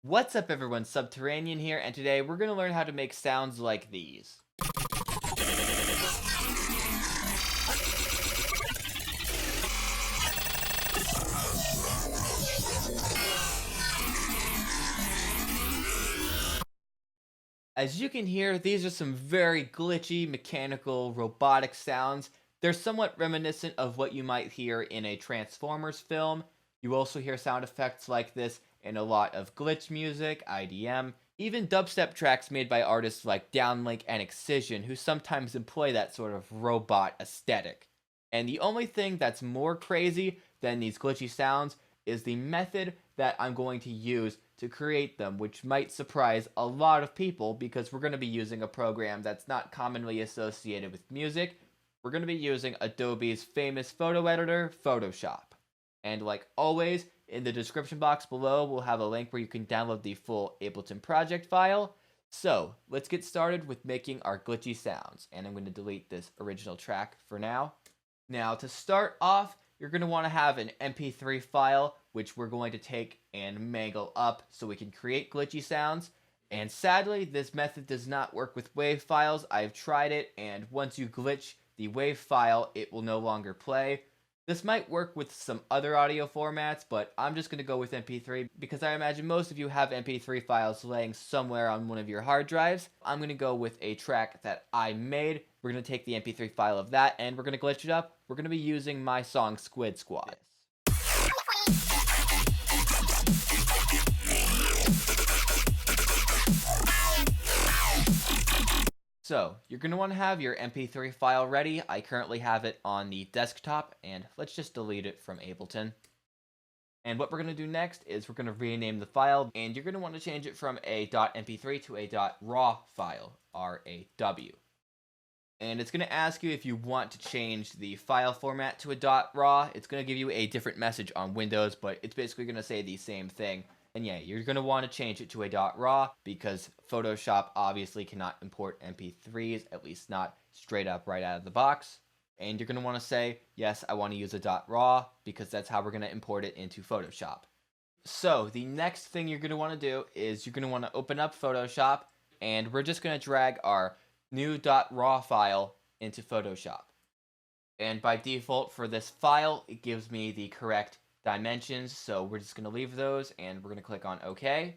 What's up everyone, Subterranean here, and today we're going to learn how to make sounds like these. As you can hear, these are some very glitchy, mechanical, robotic sounds. They're somewhat reminiscent of what you might hear in a Transformers film. You also hear sound effects like this in a lot of glitch music, IDM, even dubstep tracks made by artists like Downlink and Excision, who sometimes employ that sort of robot aesthetic. And the only thing that's more crazy than these glitchy sounds is the method that I'm going to use to create them, which might surprise a lot of people because we're going to be using a program that's not commonly associated with music. We're going to be using Adobe's famous photo editor, Photoshop. And like always, in the description box below, we'll have a link where you can download the full Ableton project file. So, let's get started with making our glitchy sounds. And I'm going to delete this original track for now. Now, to start off, you're going to want to have an MP3 file, which we're going to take and mangle up so we can create glitchy sounds. And sadly, this method does not work with WAV files. I've tried it, and once you glitch the WAV file, it will no longer play. This might work with some other audio formats, but I'm just going to go with MP3 because I imagine most of you have MP3 files laying somewhere on one of your hard drives. I'm going to go with a track that I made. We're going to take the MP3 file of that and we're going to glitch it up. We're going to be using my song Squid Squad. So, you're going to want to have your MP3 file ready. I currently have it on the desktop, and let's just delete it from Ableton. And what we're going to do next is we're going to rename the file, and you're going to want to change it from a .mp3 to a .raw file, R-A-W. And it's going to ask you if you want to change the file format to a .raw. It's going to give you a different message on Windows, but it's basically going to say the same thing. And yeah, you're going to want to change it to a .raw because Photoshop obviously cannot import MP3s, at least not straight up right out of the box. And you're going to want to say, yes, I want to use a .raw because that's how we're going to import it into Photoshop. So the next thing you're going to want to do is you're going to want to open up Photoshop, and we're just going to drag our new .raw file into Photoshop. And by default for this file, it gives me the correct dimensions, so we're just going to leave those and we're going to click on OK.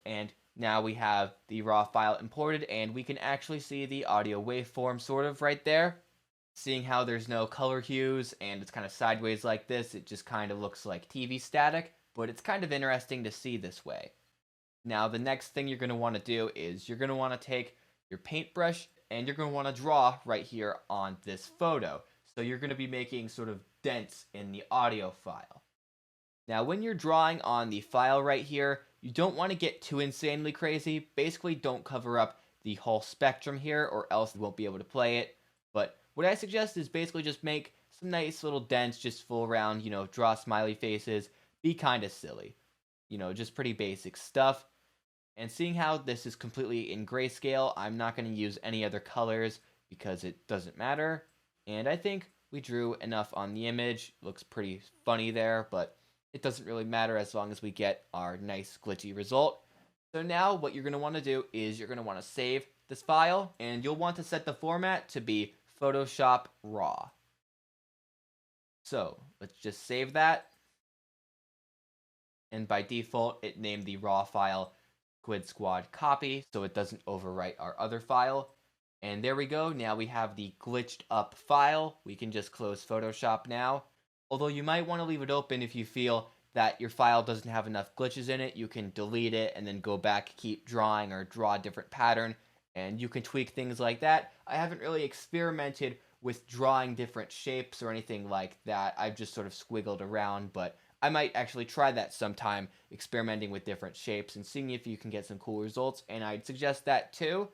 And now we have the raw file imported and we can actually see the audio waveform sort of right there. Seeing how there's no color hues and it's kind of sideways like this, it just kind of looks like TV static, but it's kind of interesting to see this way. Now the next thing you're going to want to do is you're going to want to take your paintbrush and you're going to want to draw right here on this photo. So you're going to be making sort of dents in the audio file. Now, when you're drawing on the file right here, you don't want to get too insanely crazy. Basically, don't cover up the whole spectrum here or else you won't be able to play it. But what I suggest is basically just make some nice little dents, just fool around, draw smiley faces, be kind of silly. Just pretty basic stuff. And seeing how this is completely in grayscale, I'm not going to use any other colors because it doesn't matter. And I think we drew enough on the image. Looks pretty funny there, but it doesn't really matter as long as we get our nice glitchy result. So now what you're going to want to do is you're going to want to save this file, and you'll want to set the format to be Photoshop RAW. So let's just save that. And by default, it named the RAW file Squid Squad copy, so it doesn't overwrite our other file. And there we go, now we have the glitched up file. We can just close Photoshop now. Although you might want to leave it open if you feel that your file doesn't have enough glitches in it. You can delete it and then go back, keep drawing, or draw a different pattern, and you can tweak things like that. I haven't really experimented with drawing different shapes or anything like that. I've just sort of squiggled around, but I might actually try that sometime, experimenting with different shapes and seeing if you can get some cool results, and I'd suggest that too.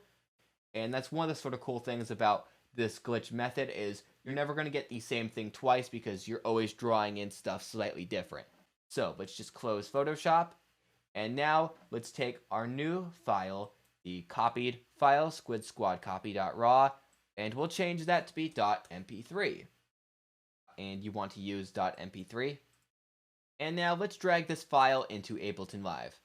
And that's one of the sort of cool things about this glitch method is you're never going to get the same thing twice because you're always drawing in stuff slightly different. So let's just close Photoshop. And now let's take our new file, the copied file, Squid Squad copy.raw, and we'll change that to be .mp3. And you want to use .mp3. And now let's drag this file into Ableton Live.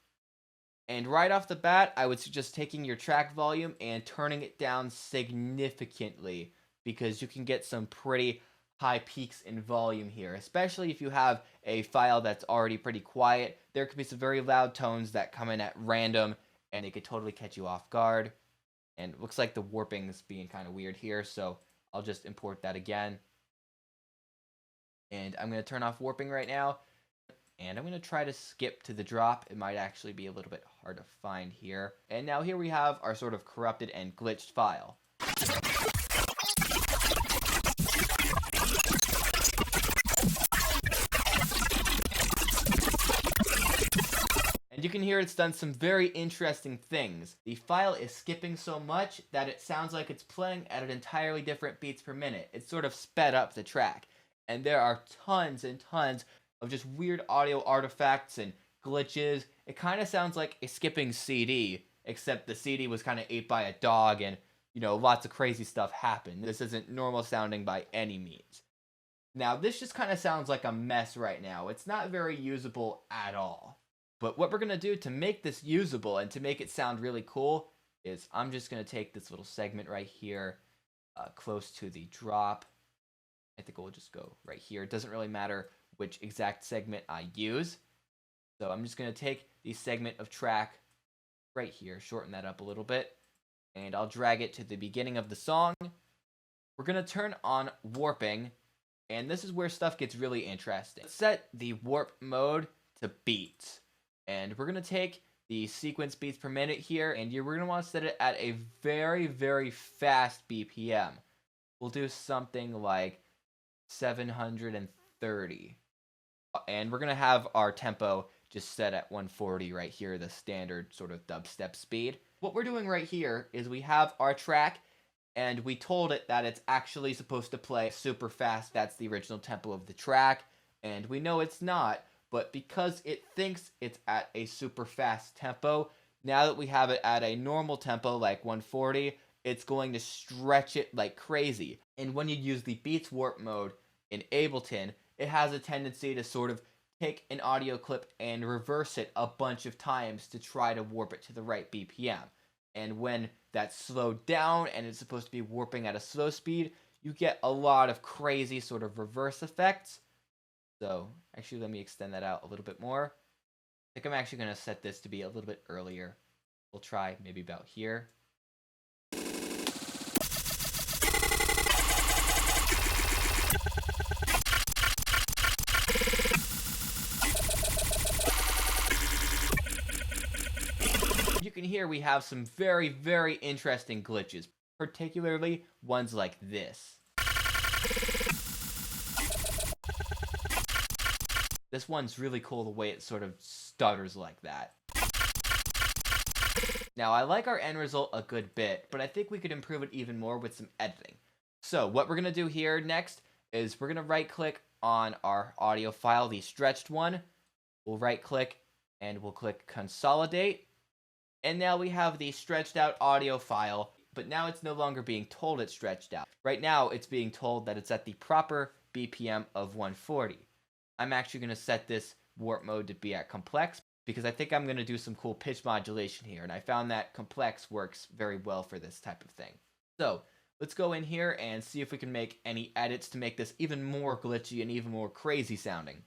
And right off the bat, I would suggest taking your track volume and turning it down significantly because you can get some pretty high peaks in volume here, especially if you have a file that's already pretty quiet. There could be some very loud tones that come in at random and they could totally catch you off guard. And it looks like the warping is being kind of weird here, so I'll just import that again. And I'm going to turn off warping right now. And I'm going to try to skip to the drop. It might actually be a little bit hard to find here. And now here we have our sort of corrupted and glitched file. And you can hear it's done some very interesting things. The file is skipping so much that it sounds like it's playing at an entirely different beats per minute. It's sort of sped up the track. And there are tons and tons of just weird audio artifacts and glitches. It kind of sounds like a skipping CD, except the CD was kind of ate by a dog and, you know, lots of crazy stuff happened. This isn't normal sounding by any means. Now, this just kind of sounds like a mess right now. It's not very usable at all. But what we're going to do to make this usable and to make it sound really cool is I'm just going to take this little segment right here, close to the drop. I think we'll just go right here. It doesn't really matter which exact segment I use. So I'm just going to take the segment of track right here, shorten that up a little bit, and I'll drag it to the beginning of the song. We're going to turn on warping, and this is where stuff gets really interesting. Let's set the warp mode to beats, and we're going to take the sequence beats per minute here, and we're going to want to set it at a very, very fast BPM. We'll do something like 730. And we're going to have our tempo just set at 140 right here, the standard sort of dubstep speed. What we're doing right here is we have our track, and we told it that it's actually supposed to play super fast. That's the original tempo of the track, and we know it's not, but because it thinks it's at a super fast tempo, now that we have it at a normal tempo like 140, it's going to stretch it like crazy. And when you use the Beats Warp mode in Ableton, it has a tendency to sort of take an audio clip and reverse it a bunch of times to try to warp it to the right BPM. And when that's slowed down and it's supposed to be warping at a slow speed, you get a lot of crazy sort of reverse effects. So actually, let me extend that out a little bit more. I think I'm actually going to set this to be a little bit earlier. We'll try maybe about here. You can hear we have some very, very interesting glitches, particularly ones like this. This one's really cool the way it sort of stutters like that. Now, I like our end result a good bit, but I think we could improve it even more with some editing. So what we're going to do here next is we're going to right-click on our audio file, the stretched one. We'll right-click and we'll click Consolidate. And now we have the stretched out audio file, but now it's no longer being told it's stretched out. Right now, it's being told that it's at the proper BPM of 140. I'm actually going to set this warp mode to be at complex because I think I'm going to do some cool pitch modulation here, and I found that complex works very well for this type of thing. So let's go in here and see if we can make any edits to make this even more glitchy and even more crazy sounding.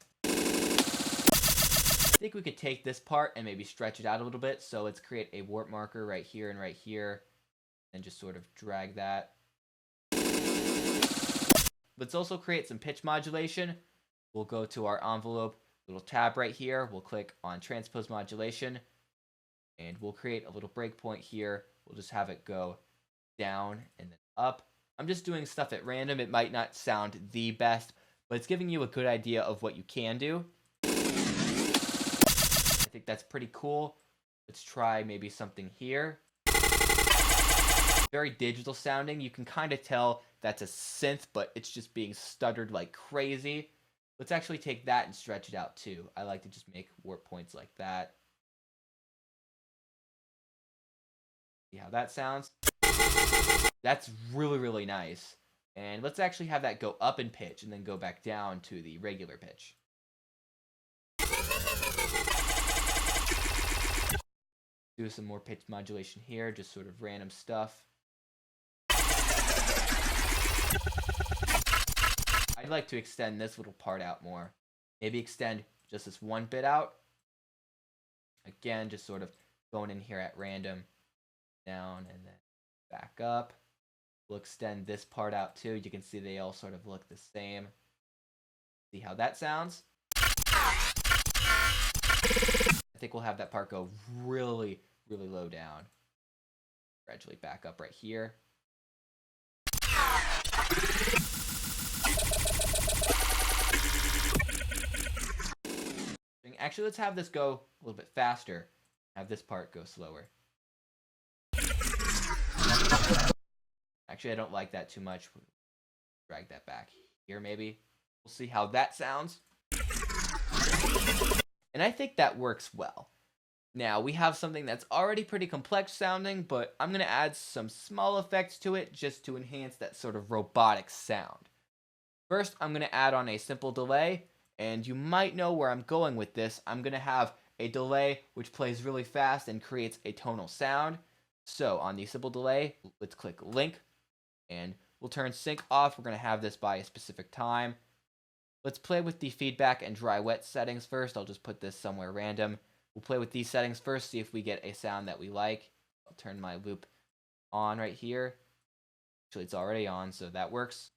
I think we could take this part and maybe stretch it out a little bit. So let's create a warp marker right here and just sort of drag that. Let's also create some pitch modulation. We'll go to our envelope little tab right here. We'll click on transpose modulation and we'll create a little breakpoint here. We'll just have it go down and then up. I'm just doing stuff at random. It might not sound the best, but it's giving you a good idea of what you can do. I think that's pretty cool. Let's try maybe something here. Very digital sounding. You can kind of tell that's a synth, but it's just being stuttered like crazy. Let's actually take that and stretch it out too. I like to just make warp points like that. See how that sounds? That's really, really nice. And let's actually have that go up in pitch and then go back down to the regular pitch. Do some more pitch modulation here, just sort of random stuff. I'd like to extend this little part out more. Maybe extend just this one bit out. Again, just sort of going in here at random, down and then back up. We'll extend this part out too. You can see they all sort of look the same. See how that sounds? I think we'll have that part go really, really low down. Gradually back up right here. Actually, let's have this go a little bit faster. Have this part go slower. Actually, I don't like that too much. Drag that back here, maybe. We'll see how that sounds. And I think that works well. Now, we have something that's already pretty complex sounding, but I'm going to add some small effects to it just to enhance that sort of robotic sound. First, I'm going to add on a simple delay, and you might know where I'm going with this. I'm going to have a delay which plays really fast and creates a tonal sound. So, on the simple delay, let's click link, and we'll turn sync off. We're going to have this by a specific time. Let's play with the feedback and dry wet settings first. I'll just put this somewhere random. We'll play with these settings first, see if we get a sound that we like. I'll turn my loop on right here. Actually, it's already on, so that works.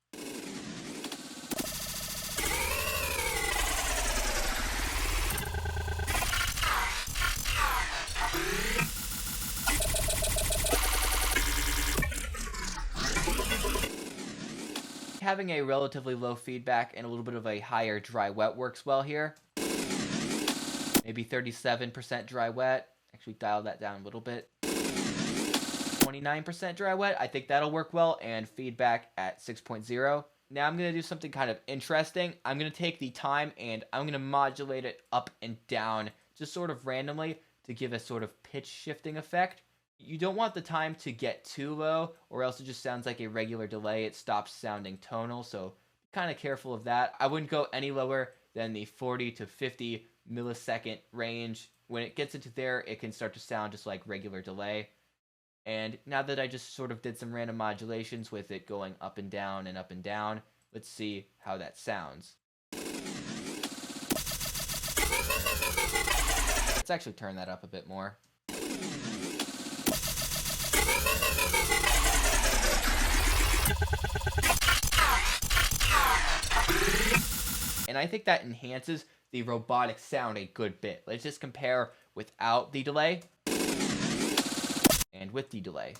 Having a relatively low feedback and a little bit of a higher dry wet works well here. Maybe 37% dry wet. Actually dial that down a little bit. 29% dry wet. I think that'll work well. And feedback at 6.0. Now I'm going to do something kind of interesting. I'm going to take the time and I'm going to modulate it up and down just sort of randomly to give a sort of pitch shifting effect. You don't want the time to get too low or else it just sounds like a regular delay. It stops sounding tonal, so be kind of careful of that. I wouldn't go any lower than the 40 to 50 millisecond range. When it gets into there, it can start to sound just like regular delay. And now that I just sort of did some random modulations with it going up and down and up and down, let's see how that sounds. Let's actually turn that up a bit more. And I think that enhances the robotic sound a good bit. Let's just compare without the delay and with the delay.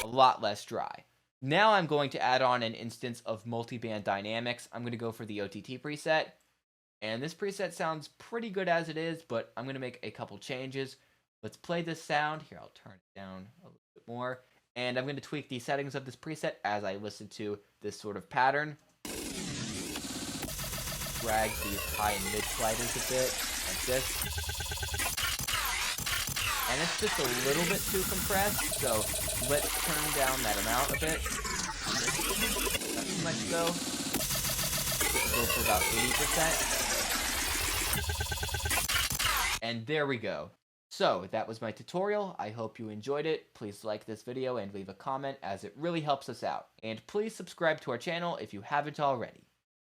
A lot less dry. Now I'm going to add on an instance of multiband dynamics. I'm going to go for the OTT preset. And this preset sounds pretty good as it is, but I'm going to make a couple changes. Let's play this sound. Here, I'll turn it down a little bit more. And I'm going to tweak the settings of this preset as I listen to this sort of pattern. Drag these high and mid sliders a bit, like this. And it's just a little bit too compressed, so let's turn down that amount a bit. Not too much though. We'll go for about 80%. And there we go. So, that was my tutorial. I hope you enjoyed it. Please like this video and leave a comment as it really helps us out. And please subscribe to our channel if you haven't already.